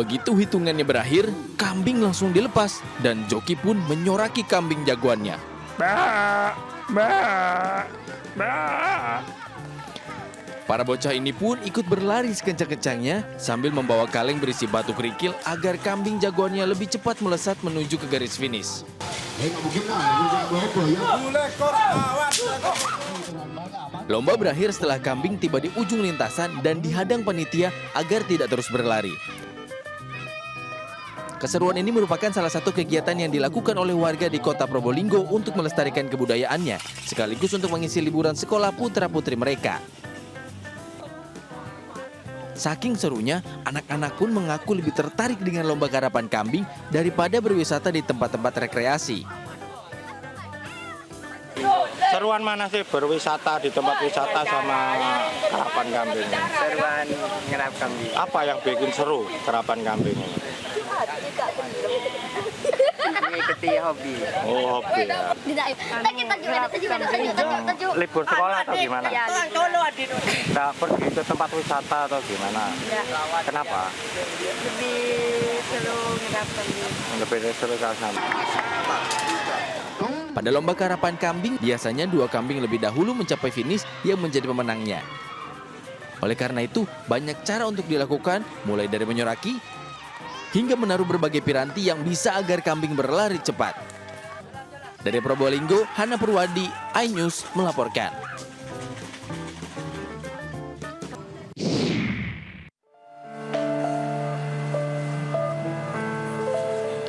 Begitu hitungannya berakhir, kambing langsung dilepas dan joki pun menyoraki kambing jagoannya. Ba, ba, ba. Para bocah ini pun ikut berlari sekencang-kencangnya sambil membawa kaleng berisi batu kerikil agar kambing jagoannya lebih cepat melesat menuju ke garis finish. Lomba berakhir setelah kambing tiba di ujung lintasan dan dihadang panitia agar tidak terus berlari. Keseruan ini merupakan salah satu kegiatan yang dilakukan oleh warga di kota Probolinggo untuk melestarikan kebudayaannya, sekaligus untuk mengisi liburan sekolah putra-putri mereka. Saking serunya, anak-anak pun mengaku lebih tertarik dengan lomba karapan kambing daripada berwisata di tempat-tempat rekreasi. Seruan mana sih berwisata di tempat wisata sama karapan kambing? Seruan ngerap kambing. Apa yang bikin seru karapan kambing ini? Mengikuti hobi. Oh, hobi ya. Libur sekolah atau gimana? Nggak pergi ke tempat wisata atau gimana? Kenapa? Lebih seru ngerap kambing. Lebih seru sama. Pada lomba karapan kambing, biasanya 2 kambing lebih dahulu mencapai finish yang menjadi pemenangnya. Oleh karena itu, banyak cara untuk dilakukan, mulai dari menyoraki, hingga menaruh berbagai piranti yang bisa agar kambing berlari cepat. Dari Probolinggo, Hana Purwadi, iNews melaporkan.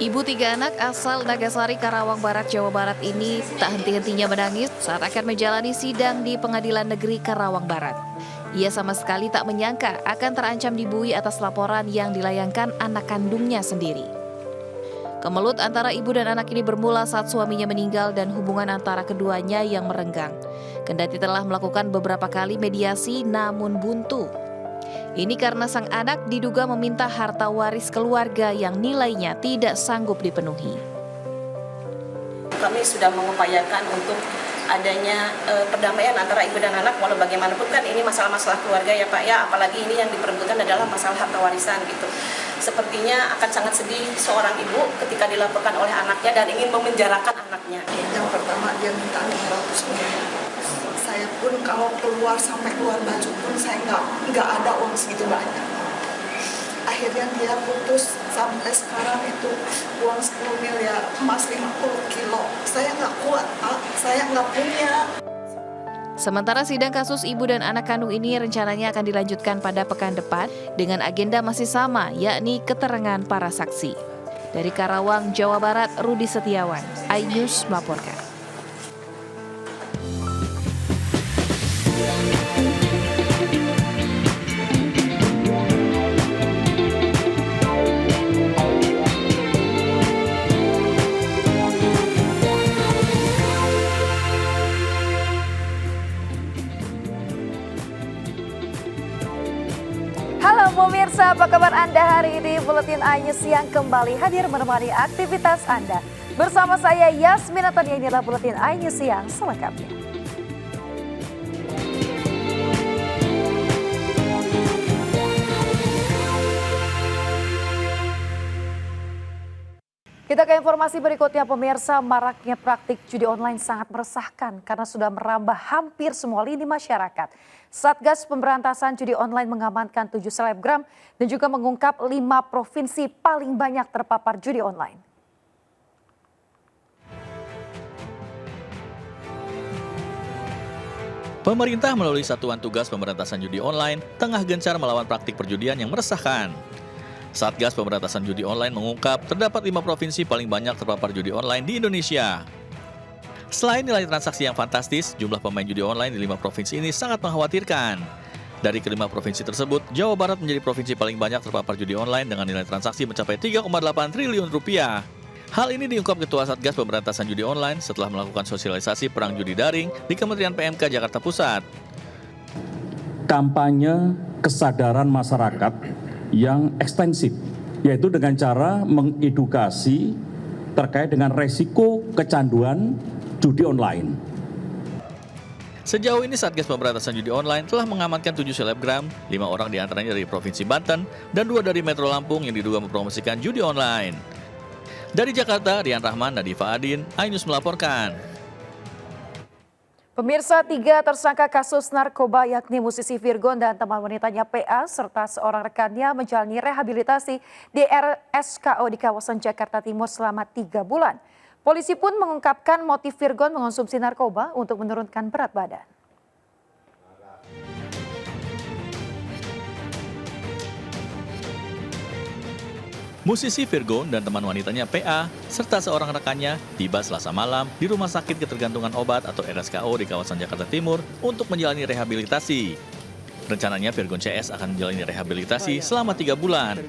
Ibu 3 anak asal Nagasari, Karawang Barat, Jawa Barat ini tak henti-hentinya menangis saat akan menjalani sidang di Pengadilan Negeri Karawang Barat. Ia sama sekali tak menyangka akan terancam dibui atas laporan yang dilayangkan anak kandungnya sendiri. Kemelut antara ibu dan anak ini bermula saat suaminya meninggal dan hubungan antara keduanya yang merenggang. Kendati telah melakukan beberapa kali mediasi namun buntu. Ini karena sang anak diduga meminta harta waris keluarga yang nilainya tidak sanggup dipenuhi. Kami sudah mengupayakan untuk adanya perdamaian antara ibu dan anak, walau bagaimanapun kan ini masalah-masalah keluarga ya Pak ya, apalagi ini yang diperebutkan adalah masalah harta warisan gitu. Sepertinya akan sangat sedih seorang ibu ketika dilaporkan oleh anaknya dan ingin memenjarakan anaknya. Yang pertama dia minta 600 miliar. Saya pun kalau keluar sampai keluar baju pun saya nggak ada uang segitu banyak. Akhirnya dia putus sampai sekarang itu uang 10 miliar, emas 50 kilo. Saya nggak kuat, Pak. Saya nggak punya. Sementara sidang kasus ibu dan anak kandung ini rencananya akan dilanjutkan pada pekan depan dengan agenda masih sama, yakni keterangan para saksi. Dari Karawang, Jawa Barat, Rudi Setiawan, iNews melaporkan. Halo pemirsa, apa kabar Anda hari ini? Buletin iNews yang kembali hadir menemani aktivitas Anda. Bersama saya Yasmin Natania, inilah Buletin iNews yang selengkapnya. Kita ke informasi berikutnya pemirsa, maraknya praktik judi online sangat meresahkan karena sudah merambah hampir semua lini masyarakat. Satgas Pemberantasan Judi Online mengamankan 7 selebgram dan juga mengungkap 5 provinsi paling banyak terpapar judi online. Pemerintah melalui Satuan Tugas Pemberantasan Judi Online tengah gencar melawan praktik perjudian yang meresahkan. Satgas Pemberantasan Judi Online mengungkap terdapat 5 provinsi paling banyak terpapar judi online di Indonesia. Selain nilai transaksi yang fantastis, jumlah pemain judi online di 5 provinsi ini sangat mengkhawatirkan. Dari kelima provinsi tersebut, Jawa Barat menjadi provinsi paling banyak terpapar judi online dengan nilai transaksi mencapai 3,8 triliun rupiah. Hal ini diungkap Ketua Satgas Pemberantasan Judi Online setelah melakukan sosialisasi perang judi daring di Kementerian PMK Jakarta Pusat. Kampanye kesadaran masyarakat yang ekstensif, yaitu dengan cara mengedukasi terkait dengan resiko kecanduan judi online. Sejauh ini Satgas Pemberantasan Judi Online telah mengamankan 7 selebgram, 5 orang diantaranya dari Provinsi Banten, dan 2 dari Metro Lampung yang diduga mempromosikan judi online. Dari Jakarta, Rian Rahman, Nadifa Adin, iNews melaporkan. Pemirsa, 3 tersangka kasus narkoba yakni musisi Virgon dan teman wanitanya PA serta seorang rekannya menjalani rehabilitasi di RSKO di kawasan Jakarta Timur selama 3 bulan. Polisi pun mengungkapkan motif Virgon mengonsumsi narkoba untuk menurunkan berat badan. Musisi Virgon dan teman wanitanya PA serta seorang rekannya tiba Selasa malam di Rumah Sakit Ketergantungan Obat atau RSKO di kawasan Jakarta Timur untuk menjalani rehabilitasi. Rencananya Virgon CS akan menjalani rehabilitasi selama 3 bulan.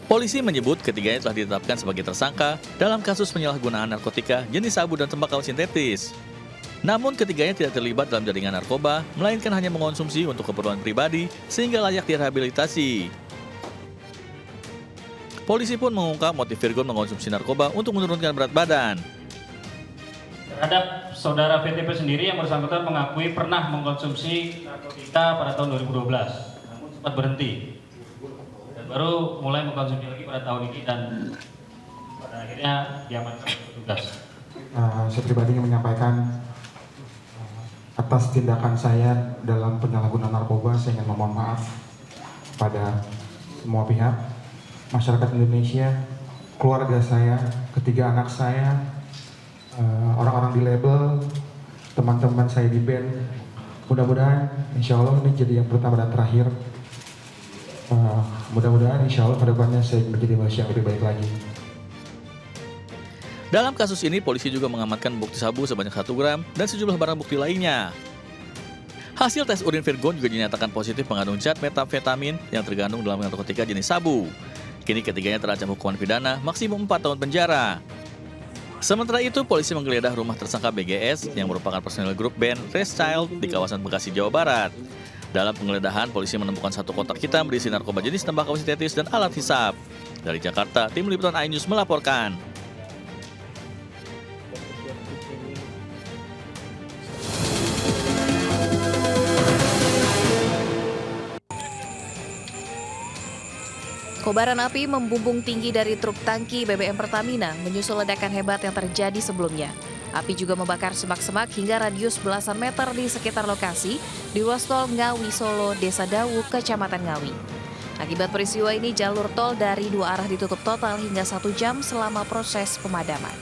Polisi menyebut ketiganya telah ditetapkan sebagai tersangka dalam kasus penyalahgunaan narkotika jenis sabu dan tembakau sintetis. Namun ketiganya tidak terlibat dalam jaringan narkoba, melainkan hanya mengonsumsi untuk keperluan pribadi sehingga layak direhabilitasi. Polisi pun mengungkap motif Virgon mengonsumsi narkoba untuk menurunkan berat badan. Terhadap saudara VTP sendiri yang bersangkutan mengakui pernah mengkonsumsi narkotika pada tahun 2012, namun sempat berhenti. Dan baru mulai mengkonsumsi lagi pada tahun ini dan pada akhirnya diamankan oleh petugas. Saya pribadi ingin menyampaikan atas tindakan saya dalam penyalahgunaan narkoba. Saya ingin memohon maaf pada semua pihak, masyarakat Indonesia, keluarga saya, ketiga anak saya, orang-orang di label, teman-teman saya di band. Mudah-mudahan insya Allah ini jadi yang pertama dan terakhir. Mudah-mudahan insya Allah kedepannya saya menjadi manusia yang lebih baik lagi. Dalam kasus ini, polisi juga mengamankan bukti sabu sebanyak 1 gram dan sejumlah barang bukti lainnya. Hasil tes urin Virgon juga dinyatakan positif mengandung zat metamfetamin yang terkandung dalam narkotika jenis sabu. Kini ketiganya terancam hukuman pidana maksimum 4 tahun penjara. Sementara itu, polisi menggeledah rumah tersangka BGS yang merupakan personel grup band Race Child di kawasan Bekasi, Jawa Barat. Dalam penggeledahan, polisi menemukan 1 kotak hitam berisi narkoba jenis tembakau sintetis dan alat hisap. Dari Jakarta, tim liputan iNews melaporkan. Kobaran api membumbung tinggi dari truk tangki BBM Pertamina menyusul ledakan hebat yang terjadi sebelumnya. Api juga membakar semak-semak hingga radius belasan meter di sekitar lokasi di ruas tol Ngawi Solo, Desa Dawu, Kecamatan Ngawi. Akibat peristiwa ini, jalur tol dari 2 arah ditutup total hingga 1 jam selama proses pemadaman.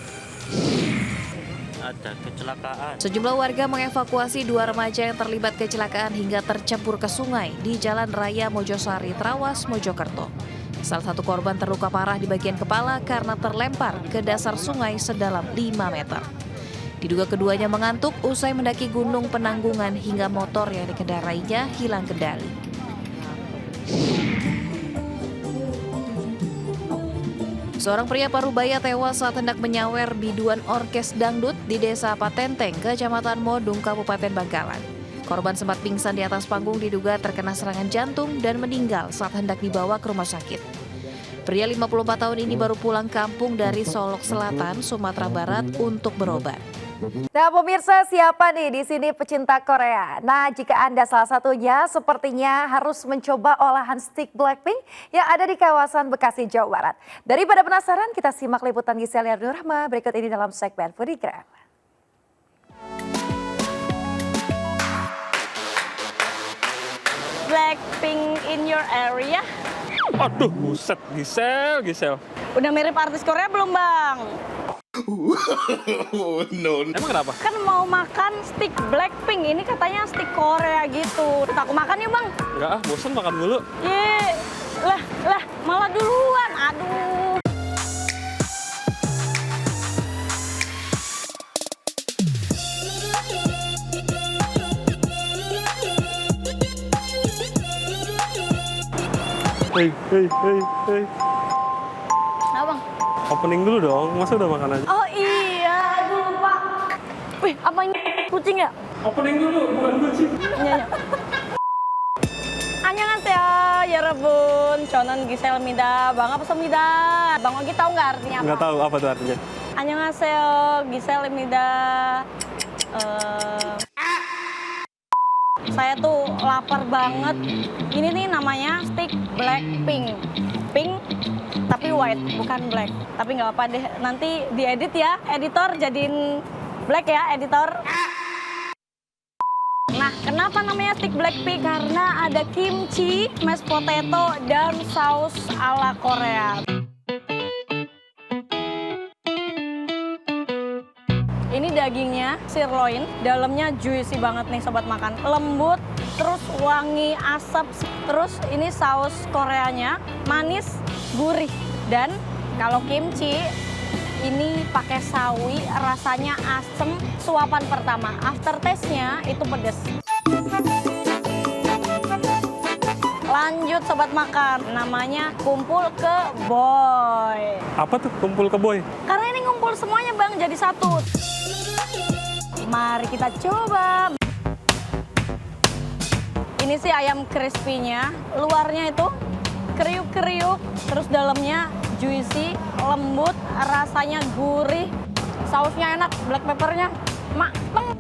Ada kecelakaan. Sejumlah warga mengevakuasi 2 remaja yang terlibat kecelakaan hingga tercebur ke sungai di Jalan Raya Mojosari, Trawas, Mojokerto. Salah satu korban terluka parah di bagian kepala karena terlempar ke dasar sungai sedalam 5 meter. Diduga keduanya mengantuk usai mendaki Gunung Penanggungan hingga motor yang dikendarainya hilang kendali. Seorang pria Parubaya tewas saat hendak menyawer biduan orkes dangdut di Desa Patenteng, Kecamatan Modung, Kabupaten Bangkalan. Korban sempat pingsan di atas panggung diduga terkena serangan jantung dan meninggal saat hendak dibawa ke rumah sakit. Pria 54 tahun ini baru pulang kampung dari Solok Selatan, Sumatera Barat untuk berobat. Nah pemirsa, siapa nih di sini pecinta Korea? Nah jika Anda salah satunya, sepertinya harus mencoba olahan stik Blackpink yang ada di kawasan Bekasi, Jawa Barat. Daripada penasaran, kita simak liputan Gisel Nurhama berikut ini dalam segmen Foodigram. Blackpink in your area? Aduh, buset, Gisel. Udah mirip artis Korea belum, Bang? No. Emang kenapa? Kan mau makan stick Blackpink, ini katanya stick Korea gitu. Aku makan ya, Bang? Enggak bosan makan dulu. Lah, malah duluan. Aduh. Hei. Nah, Bang. Opening dulu dong, masa udah makan aja? Oh iya, aduh lupa. Wih, apa ini kucing ya? Opening dulu, bukan kucing. Iya. Annyeonghaseyo, 여러분. 저는 Giselmida. Bang, apa semida? Bang Ogi tahu nggak artinya apa? Nggak tahu apa tuh artinya. Annyeonghaseyo, Giselmida. Saya tuh lapar banget. Ini nih namanya stick Blackpink. Pink tapi white, bukan black. Tapi nggak apa deh, nanti diedit ya, editor jadiin black ya, editor. Nah, kenapa namanya stick Blackpink? Karena ada kimchi, mashed potato, dan saus ala Korea. Ini dagingnya sirloin, dalamnya juicy banget nih sobat makan. Lembut, terus wangi asap. Terus ini saus Koreanya manis, gurih. Dan kalau kimchi ini pakai sawi, rasanya asem, suapan pertama. Aftertaste-nya itu pedes. Lanjut sobat makan, namanya kumpul ke boy. Apa tuh kumpul ke boy? Karena ini ngumpul semuanya bang, jadi satu. Mari kita coba. Ini sih ayam crispy-nya, luarnya itu kriuk-kriuk, terus dalamnya juicy, lembut, rasanya gurih, sausnya enak, black peppernya mateng.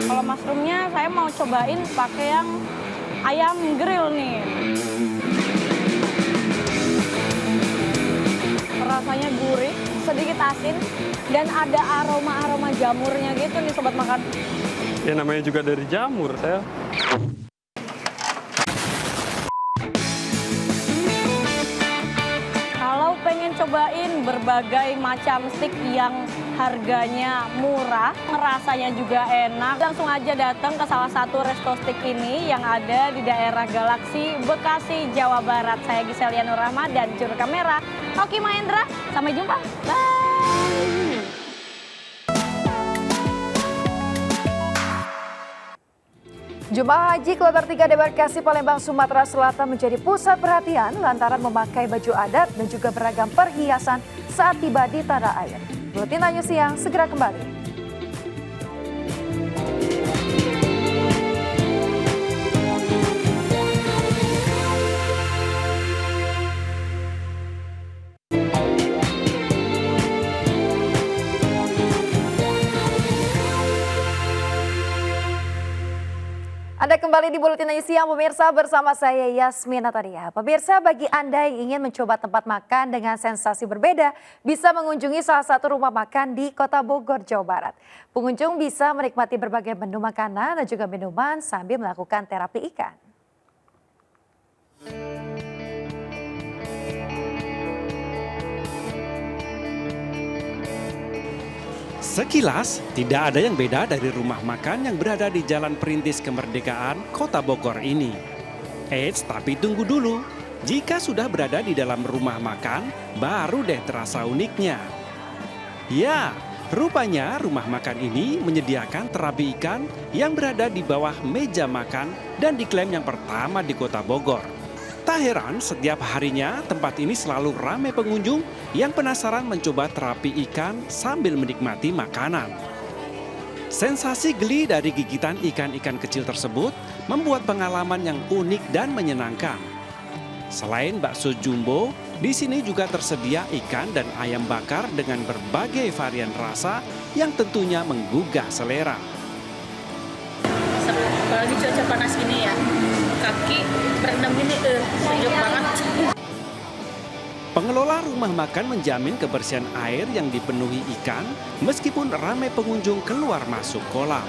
Kalau mushroomnya saya mau cobain pakai yang ayam grill nih. Rasanya gurih, sedikit asin, dan ada aroma-aroma jamurnya gitu nih sobat makan. Ya namanya juga dari jamur, saya. Kalau pengen cobain berbagai macam stick yang harganya murah, rasanya juga enak, langsung aja datang ke salah satu resto stick ini yang ada di daerah Galaksi, Bekasi, Jawa Barat. Saya Giselia Nur Rahma dan juru kamera Oki Mahendra. Sampai jumpa. Bye. Jemaah haji kloter 3 Debarkasi Palembang, Sumatera Selatan menjadi pusat perhatian lantaran memakai baju adat dan juga beragam perhiasan saat tiba di tanah air. Buletin News Siang segera kembali. Anda kembali di Buletin Siang pemirsa bersama saya Yasmin Natalia. Pemirsa, bagi Anda yang ingin mencoba tempat makan dengan sensasi berbeda, bisa mengunjungi salah satu rumah makan di Kota Bogor, Jawa Barat. Pengunjung bisa menikmati berbagai menu makanan dan juga minuman sambil melakukan terapi ikan. Sekilas, tidak ada yang beda dari rumah makan yang berada di Jalan Perintis Kemerdekaan, Kota Bogor ini. Eits, tapi tunggu dulu. Jika sudah berada di dalam rumah makan, baru deh terasa uniknya. Ya, rupanya rumah makan ini menyediakan terapi ikan yang berada di bawah meja makan dan diklaim yang pertama di Kota Bogor. Tak heran setiap harinya tempat ini selalu ramai pengunjung yang penasaran mencoba terapi ikan sambil menikmati makanan. Sensasi geli dari gigitan ikan-ikan kecil tersebut membuat pengalaman yang unik dan menyenangkan. Selain bakso jumbo, di sini juga tersedia ikan dan ayam bakar dengan berbagai varian rasa yang tentunya menggugah selera. Apalagi cuaca panas ini ya, kaki berendam ini sejuk banget. Pengelola rumah makan menjamin kebersihan air yang dipenuhi ikan meskipun ramai pengunjung keluar masuk kolam.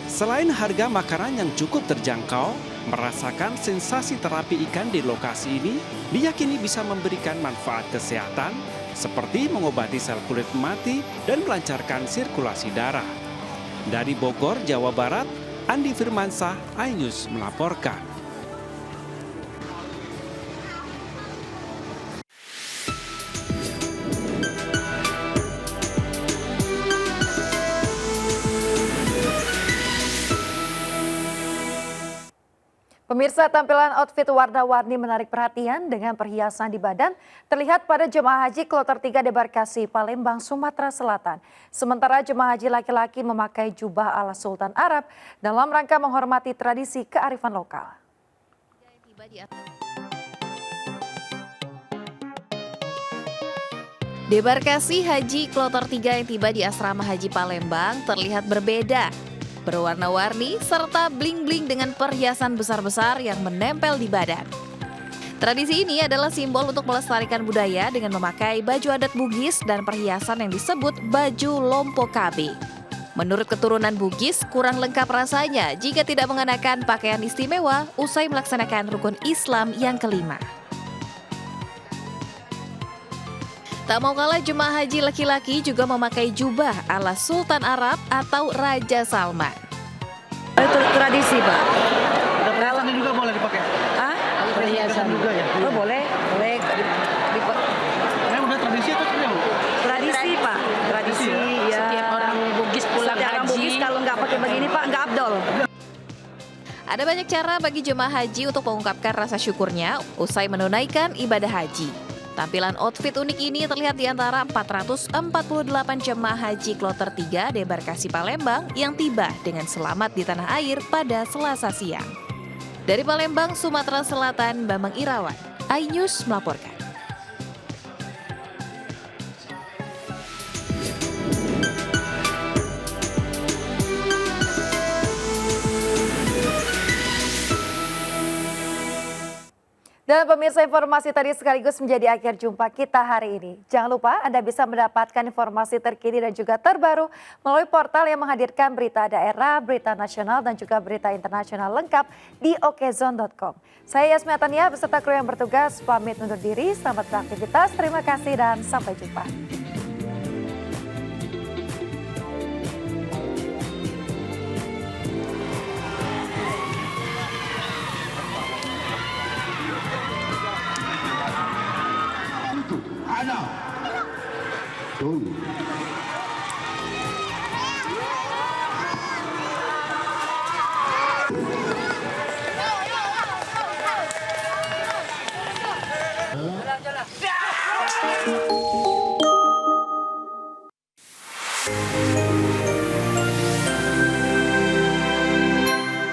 Selain harga makanan yang cukup terjangkau, merasakan sensasi terapi ikan di lokasi ini diyakini bisa memberikan manfaat kesehatan seperti mengobati sel kulit mati dan melancarkan sirkulasi darah. Dari Bogor, Jawa Barat, Andi Firmansyah, iNews melaporkan. Pemirsa, tampilan outfit warna-warni menarik perhatian dengan perhiasan di badan terlihat pada jemaah haji kloter 3 Debarkasi Palembang, Sumatera Selatan. Sementara jemaah haji laki-laki memakai jubah ala Sultan Arab dalam rangka menghormati tradisi kearifan lokal. Debarkasi Haji Kloter 3 yang tiba di Asrama Haji Palembang terlihat berbeda. Berwarna-warni serta bling-bling dengan perhiasan besar-besar yang menempel di badan. Tradisi ini adalah simbol untuk melestarikan budaya dengan memakai baju adat Bugis dan perhiasan yang disebut baju lompo KB. Menurut keturunan Bugis, kurang lengkap rasanya jika tidak mengenakan pakaian istimewa usai melaksanakan rukun Islam yang kelima. Tak mau kalah, jemaah haji laki-laki juga memakai jubah ala Sultan Arab atau Raja Salman. Itu tradisi, Pak. Perhiasan juga boleh dipakai? Ah? Perhiasan juga ya? Oh, boleh. Boleh. Udah tradisi atau sebenarnya, Bu? Tradisi, Pak. Tradisi, ya. Setiap orang Bugis pulang Setiap orang haji. Bugis kalau nggak pakai begini, Pak, nggak abdol. Ada banyak cara bagi jemaah haji untuk mengungkapkan rasa syukurnya usai menunaikan ibadah haji. Tampilan outfit unik ini terlihat di antara 448 jemaah haji Kloter 3 Debarkasi Palembang yang tiba dengan selamat di tanah air pada Selasa siang. Dari Palembang, Sumatera Selatan, Bambang Irawan, iNews melaporkan. Dan pemirsa, informasi tadi sekaligus menjadi akhir jumpa kita hari ini. Jangan lupa Anda bisa mendapatkan informasi terkini dan juga terbaru melalui portal yang menghadirkan berita daerah, berita nasional dan juga berita internasional lengkap di okezone.com. Saya Yasmi Atania beserta kru yang bertugas pamit undur diri. Selamat beraktivitas, terima kasih dan sampai jumpa. Tuh.